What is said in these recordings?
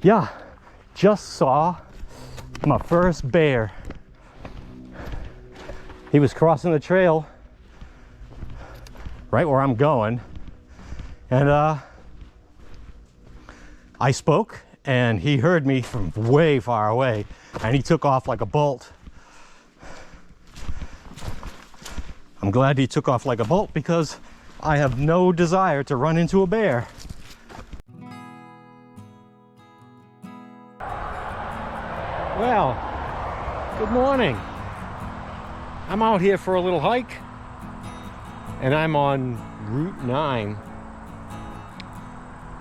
Yeah, just saw my first bear. He was crossing the trail right where I'm going, and I spoke and he heard me from way far away and he took off like a bolt. I'm glad he took off like a bolt because I have no desire to run into a bear. Well, good morning. I'm out here for a little hike and I'm on Route 9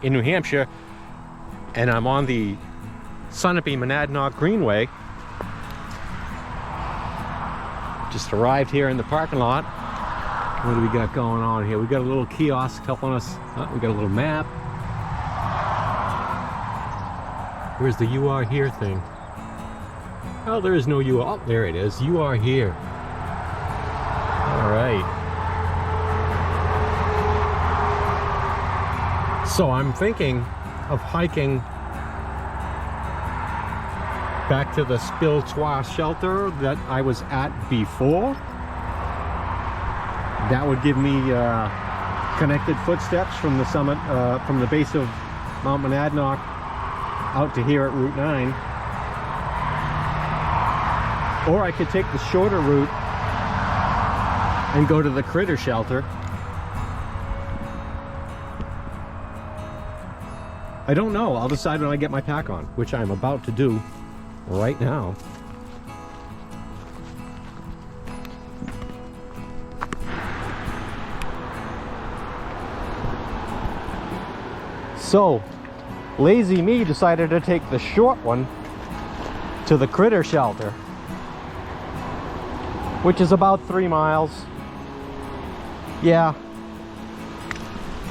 in New Hampshire, and I'm on the Sunapee Monadnock Greenway. Just arrived here in the parking lot. What do we got going on here? We got a little kiosk helping us. We got a little map. Where's the "You Are Here" thing? Oh, there is no "You Are." Oh, there it is. "You Are Here." All right. So I'm thinking of hiking back to the Spiltoir shelter that I was at before. That would give me connected footsteps from the summit, from the base of Mount Monadnock out to here at Route 9. Or I could take the shorter route and go to the Crider shelter. I don't know. I'll decide when I get my pack on, which I'm about to do right now. So, lazy me decided to take the short one to the Crider shelter, which is about 3 miles. Yeah,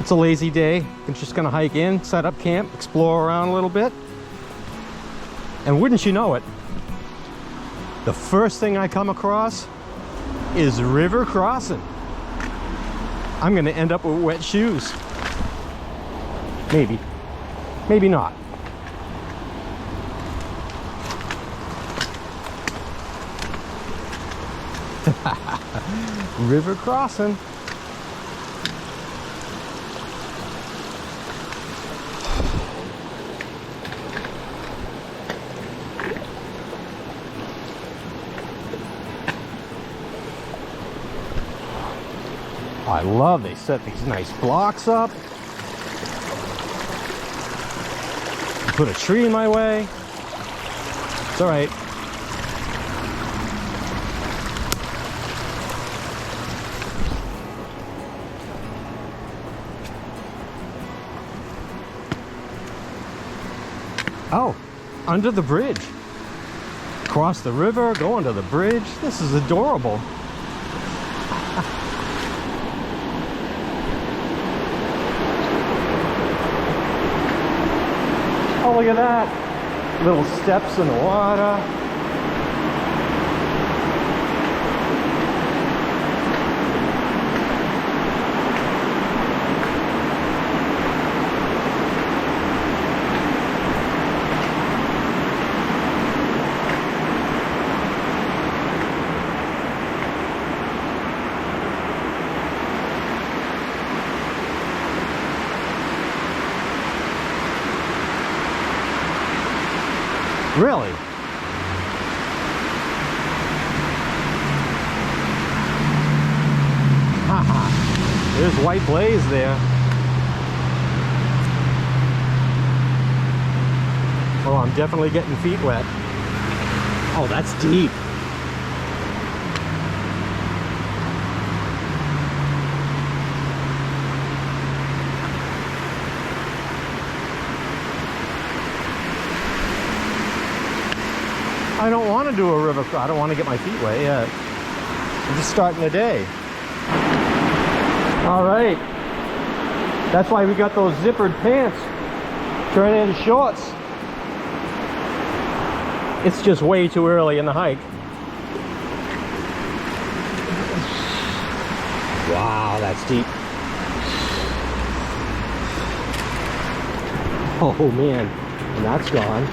it's a lazy day. I'm just gonna hike in, set up camp, explore around a little bit. And wouldn't you know it, the first thing I come across is river crossing. I'm gonna end up with wet shoes. Maybe, maybe not. River crossing. I love they set these nice blocks up. Put a tree in my way. It's all right. Oh, under the bridge. Cross the river, go under the bridge. This is adorable. Oh, look at that. Little steps in the water. Really? Haha. There's white blaze there. Oh, I'm definitely getting feet wet. Oh, that's deep. I don't want to do a river cross. I don't want to get my feet wet yet. I'm just starting the day. All right. That's why we got those zippered pants. Turn into shorts. It's just way too early in the hike. Wow, that's deep. Oh man. And that's gone.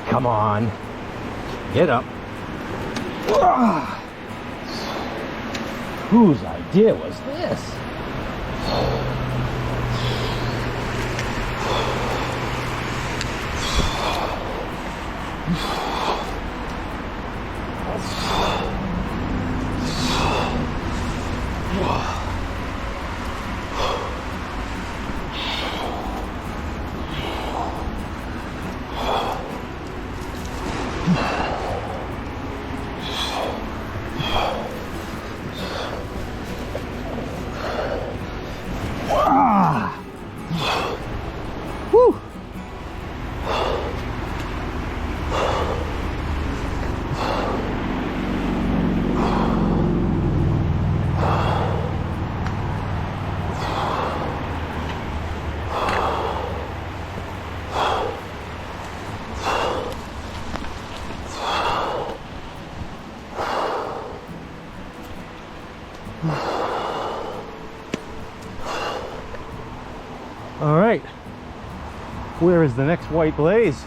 Come on, get up. Whose idea was this? Woo! All right, where is the next white blaze?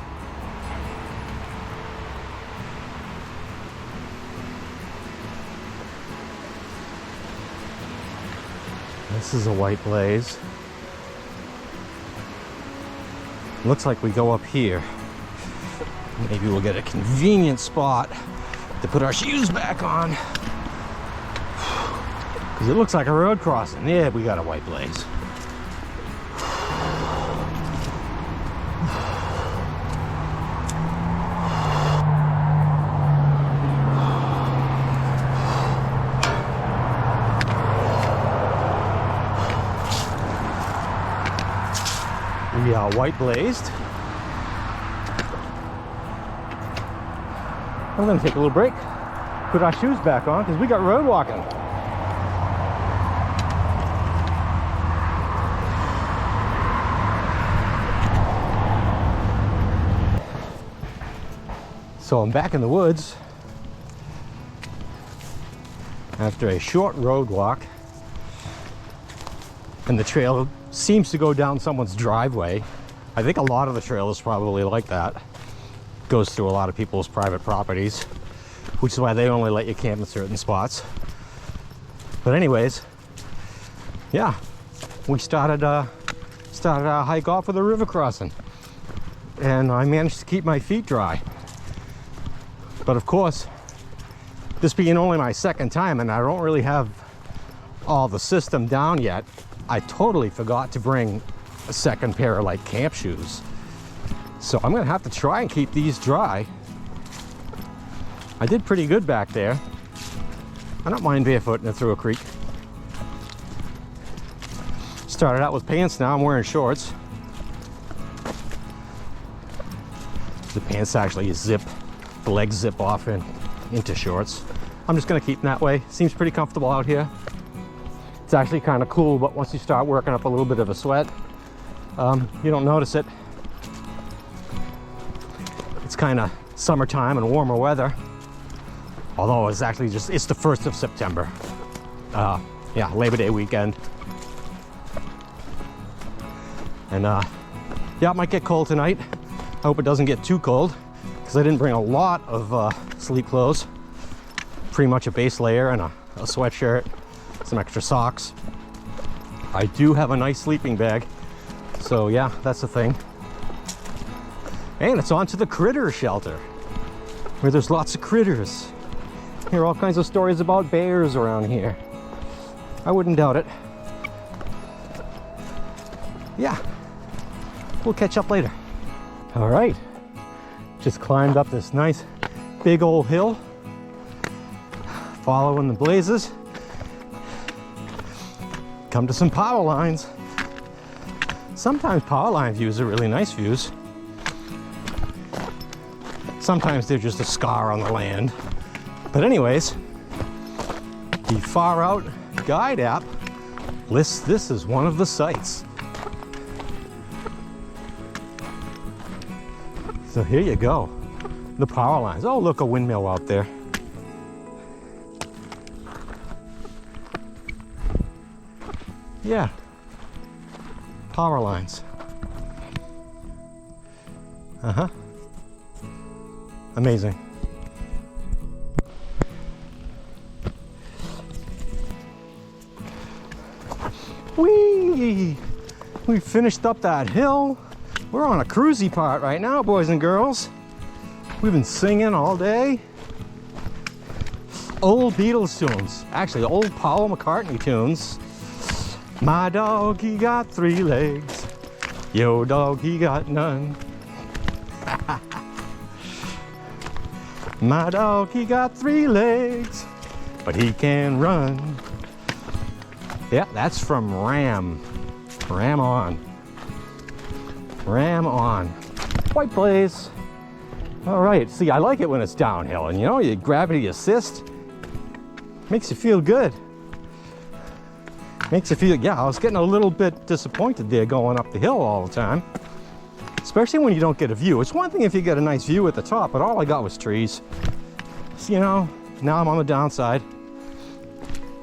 This is a white blaze. Looks like we go up here. Maybe we'll get a convenient spot to put our shoes back on. Because it looks like a road crossing. Yeah, we got a white blaze. We are white blazed. I'm gonna take a little break, put our shoes back on because we got road walking. So I'm back in the woods after a short road walk, and the trail seems to go down someone's driveway. I think a lot of the trail is probably like that. Goes through a lot of people's private properties, which is why they only let you camp in certain spots. But anyways, yeah, we started our hike off with a river crossing, and I managed to keep my feet dry. But of course, this being only my second time and I don't really have all the system down yet, I totally forgot to bring a second pair of like camp shoes. So I'm gonna have to try and keep these dry. I did pretty good back there. I don't mind barefooting it through a creek. Started out with pants, now I'm wearing shorts. The pants actually zip, the legs zip off into shorts. I'm just gonna keep them that way. Seems pretty comfortable out here. It's actually kind of cool, but once you start working up a little bit of a sweat, you don't notice it. It's kind of summertime and warmer weather. Although it's actually it's the 1st of September. Yeah, Labor Day weekend. And yeah, it might get cold tonight. I hope it doesn't get too cold because I didn't bring a lot of sleep clothes. Pretty much a base layer and a sweatshirt, some extra socks. I do have a nice sleeping bag, so yeah, that's the thing. And it's on to the critter shelter, where there's lots of critters. Hear all kinds of stories about bears around here. I wouldn't doubt it. Yeah, we'll catch up later. All right, just climbed up this nice big old hill, following the blazes. come to some power lines. Sometimes power line views are really nice views. Sometimes they're just a scar on the land. But anyways, the Far Out Guide app lists this as one of the sites. So here you go, the power lines. Oh, look, a windmill out there. Yeah, power lines. Uh-huh. Amazing. Whee! We finished up that hill. We're on a cruisy part right now, boys and girls. We've been singing all day. Old Beatles tunes. Actually, old Paul McCartney tunes. My dog, he got 3 legs. Your dog, he got none. My dog, he got 3 legs, but he can run. Yeah, that's from Ram. Ram on. Ram on. White Blaze. All right, see, I like it when it's downhill, and you know, you gravity assist. Makes you feel good. Makes you feel, yeah, I was getting a little bit disappointed there going up the hill all the time. Especially when you don't get a view. It's one thing if you get a nice view at the top, but all I got was trees. So, you know, now I'm on the downside.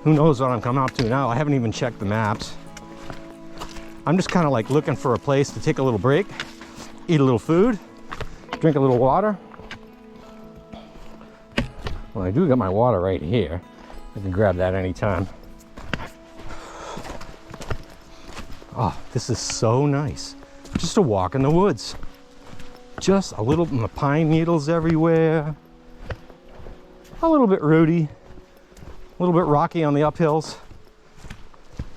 Who knows what I'm coming up to now? I haven't even checked the maps. I'm just kind of like looking for a place to take a little break, eat a little food, drink a little water. Well, I do got my water right here. I can grab that anytime. Oh, this is so nice. Just a walk in the woods. Just a little, the pine needles everywhere. A little bit rooty. A little bit rocky on the uphills.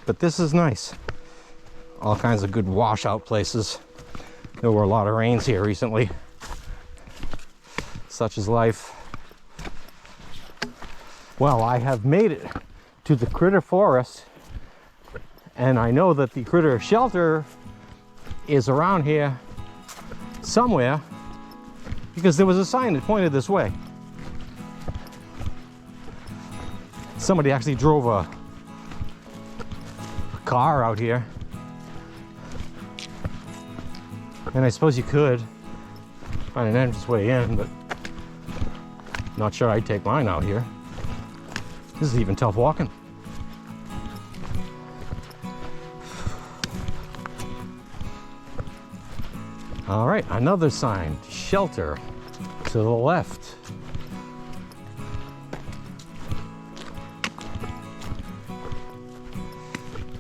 But this is nice. All kinds of good washout places. There were a lot of rains here recently. Such is life. Well, I have made it to the Crider Forest. And I know that the Critter Shelter is around here somewhere because there was a sign that pointed this way. Somebody actually drove a car out here. And I suppose you could find an entrance way in, but not sure I'd take mine out here. This is even tough walking. All right, another sign, shelter to the left.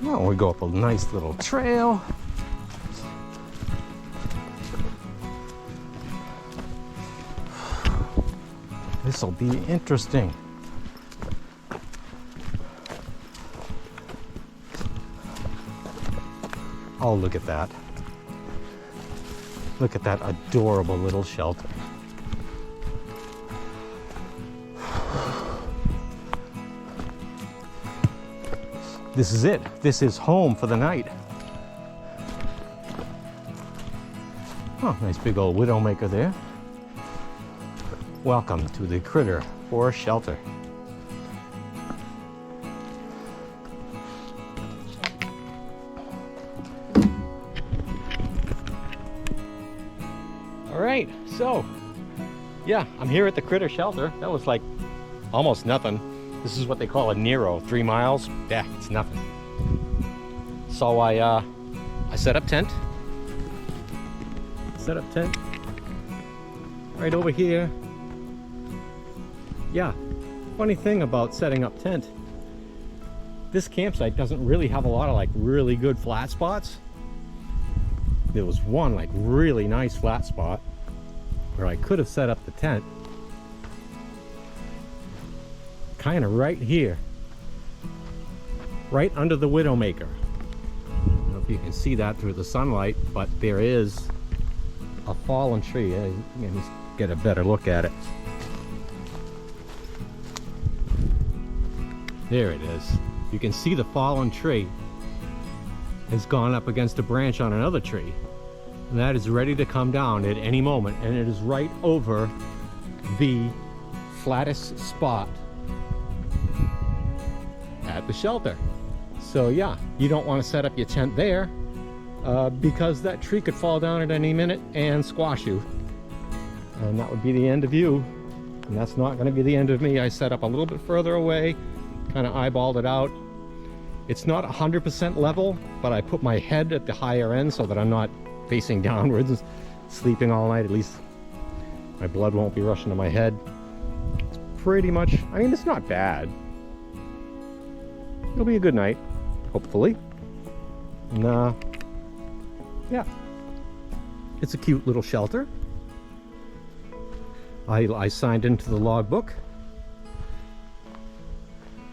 Now we go up a nice little trail. This'll be interesting. Oh, look at that. Look at that adorable little shelter. This is it. This is home for the night. Oh, nice big old widowmaker there. Welcome to the Critter Forest Shelter. All right, so yeah, I'm here at the Critter Shelter. That was like almost nothing. This is what they call a Nero, 3 miles. Yeah, it's nothing. So I set up tent. Set up tent right over here. Yeah, funny thing about setting up tent, this campsite doesn't really have a lot of like really good flat spots. There was one like really nice flat spot where I could have set up the tent. Kind of right here. Right under the widowmaker. I don't know if you can see that through the sunlight, but there is a fallen tree. You can just get a better look at it. There it is. You can see the fallen tree. has gone up against a branch on another tree. And that is ready to come down at any moment. And it is right over the flattest spot at the shelter. So yeah, you don't want to set up your tent there because that tree could fall down at any minute and squash you. And that would be the end of you. And that's not going to be the end of me. I set up a little bit further away, kind of eyeballed it out. It's not 100% level, but I put my head at the higher end so that I'm not facing downwards and sleeping all night. At least my blood won't be rushing to my head. It's pretty much, I mean, it's not bad. It'll be a good night, hopefully. And yeah, it's a cute little shelter. I signed into the logbook.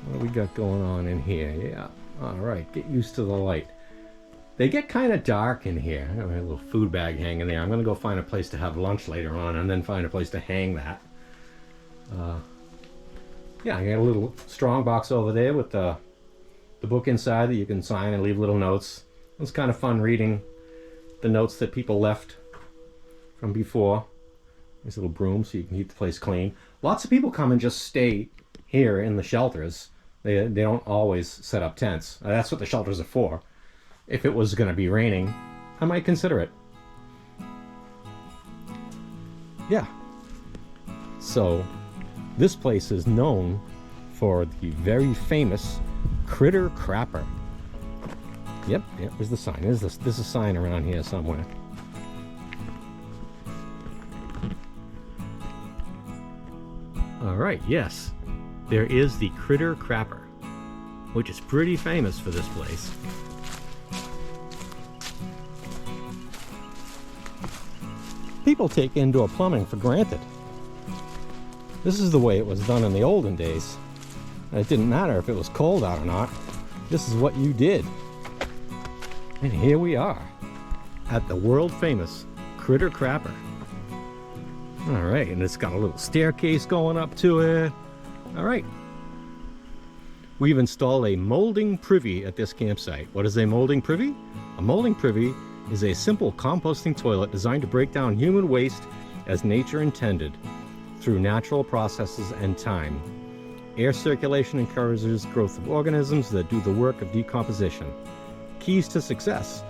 What do we got going on in here? Yeah, all right, get used to the light. They get kind of dark in here. I have a little food bag hanging there. I'm gonna go find a place to have lunch later on and then find a place to hang that. Yeah, I got a little strong box over there with the book inside that you can sign and leave little notes. It's kind of fun reading the notes that people left from before. There's a little broom so you can keep the place clean. Lots of people come and just stay here in the shelters. They don't always set up tents. That's what the shelters are for. If it was going to be raining, I might consider it. Yeah. So this place is known for the very famous Crider Crapper. Yep, there's the sign. There's a sign around here somewhere. All right, yes, there is the Crider Crapper, which is pretty famous for this place. People take indoor plumbing for granted. This is the way it was done in the olden days. It didn't matter if it was cold out or not. This is what you did. And here we are at the world famous Crider Crapper. All right, and it's got a little staircase going up to it. All right. We've installed a molding privy at this campsite. What is a molding privy? A molding privy is a simple composting toilet designed to break down human waste as nature intended through natural processes and time. Air circulation encourages growth of organisms that do the work of decomposition. Keys to success: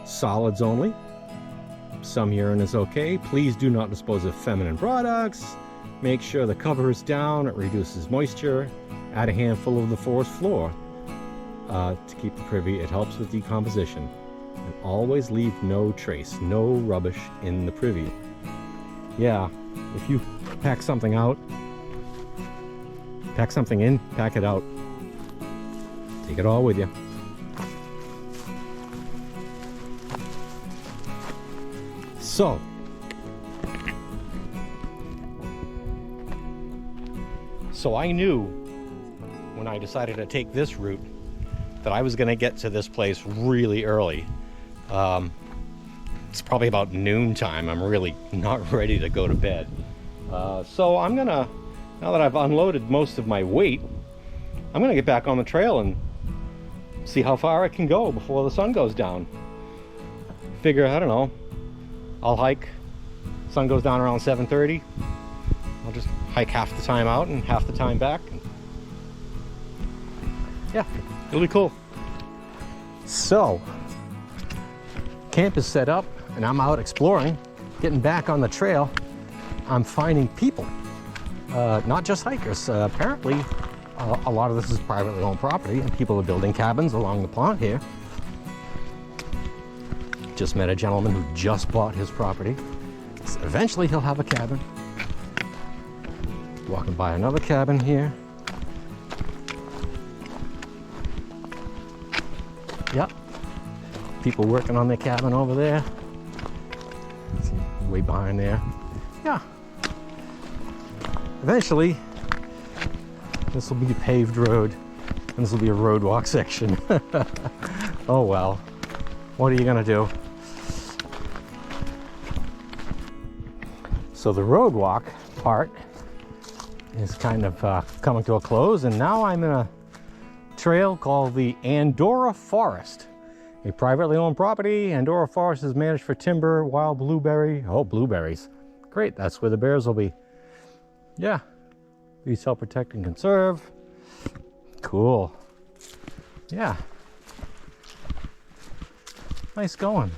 solids only. Some urine is okay. Please do not dispose of feminine products. Make sure the cover is down. It reduces moisture. Add a handful of the forest floor to keep the privy. It helps with decomposition. And always leave no trace, no rubbish in the privy. Yeah, if you pack something out, pack something in, pack it out. Take it all with you. So I knew when I decided to take this route that I was going to get to this place really early. It's probably about noon time. I'm really not ready to go to bed. So I'm gonna, now that I've unloaded most of my weight, I'm gonna get back on the trail and see how far I can go before the sun goes down. Figure, I don't know, I'll hike, sun goes down around 7:30. I'll just hike half the time out and half the time back. Yeah, it'll be cool. So, camp is set up and I'm out exploring, getting back on the trail. I'm finding people, not just hikers. Apparently, a lot of this is privately owned property and people are building cabins along the pond here. Just met a gentleman who just bought his property. So eventually he'll have a cabin. Walking by another cabin here. Yep. People working on their cabin over there. Way behind there. Yeah. Eventually, this will be a paved road, and this will be a road walk section. Oh well. What are you gonna do? So the road walk part is kind of coming to a close, and now I'm in a trail called the Andorra Forest A privately owned property, Andorra Forest is managed for timber, wild blueberry. Oh, blueberries. Great, that's where the bears will be. Yeah. We self-protect and conserve. Cool. Yeah. Nice going.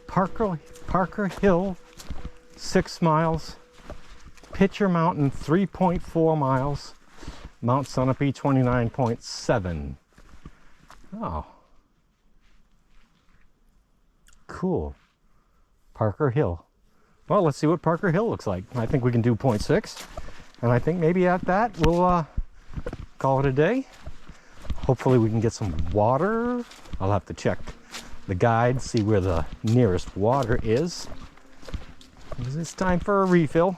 Parker Hill, 6 miles. Pitcher Mountain, 3.4 miles. Mount Sunapee, 29.7. Oh. Cool. Parker Hill. Well, let's see what Parker Hill looks like. I think we can do 0.6. And I think maybe at that, we'll call it a day. Hopefully we can get some water. I'll have to check the guide, see where the nearest water is. It's time for a refill.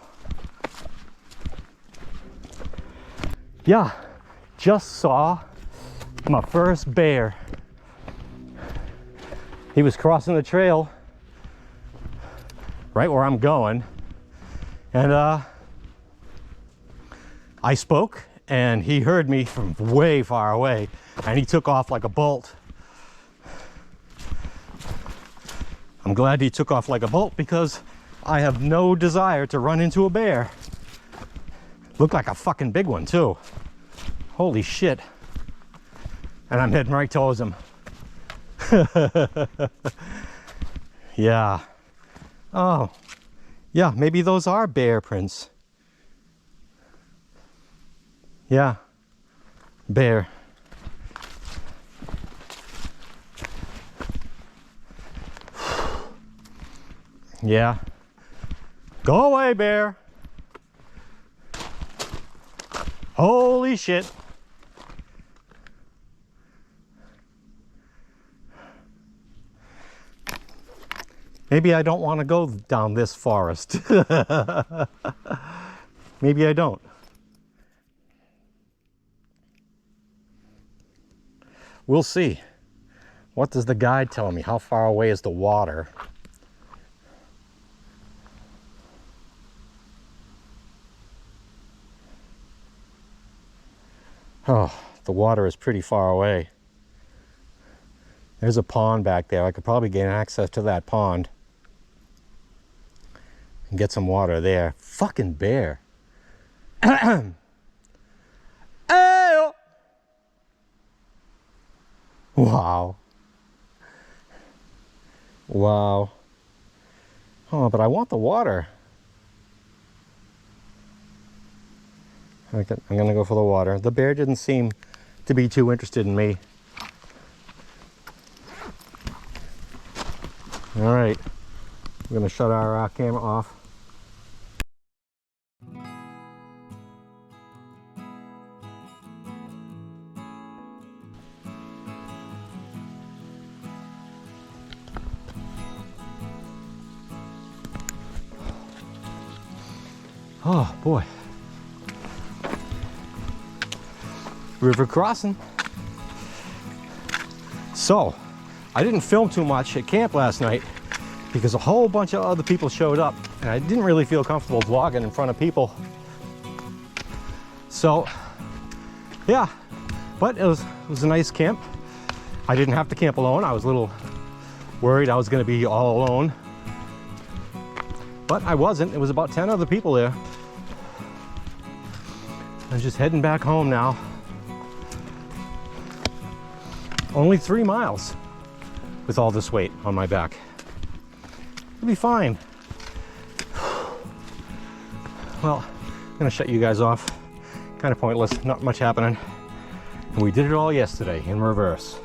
Yeah, just saw my first bear. He was crossing the trail right where I'm going, and I spoke and he heard me from way far away and he took off like a bolt. I'm glad he took off like a bolt because I have no desire to run into a bear. Looked like a fucking big one too. Holy shit. And I'm heading right towards him. Yeah. Oh. Yeah, maybe those are bear prints. Yeah. Bear. Yeah. Go away, bear. Holy shit. Maybe I don't want to go down this forest. Maybe I don't. We'll see. What does the guide tell me? How far away is the water? Oh, the water is pretty far away. There's a pond back there. I could probably gain access to that pond and get some water there. Fucking bear. Ayo! Wow. Wow. Oh, but I want the water. I'm gonna go for the water. The bear didn't seem to be too interested in me. All right, I'm gonna shut our camera off. Oh boy. River crossing. So, I didn't film too much at camp last night because a whole bunch of other people showed up and I didn't really feel comfortable vlogging in front of people. So, yeah, but it was a nice camp. I didn't have to camp alone. I was a little worried I was gonna be all alone, but I wasn't. It was about 10 other people there. I'm just heading back home now. Only 3 miles with all this weight on my back. It'll be fine. Well, I'm gonna shut you guys off. Kind of pointless, not much happening. And we did it all yesterday in reverse.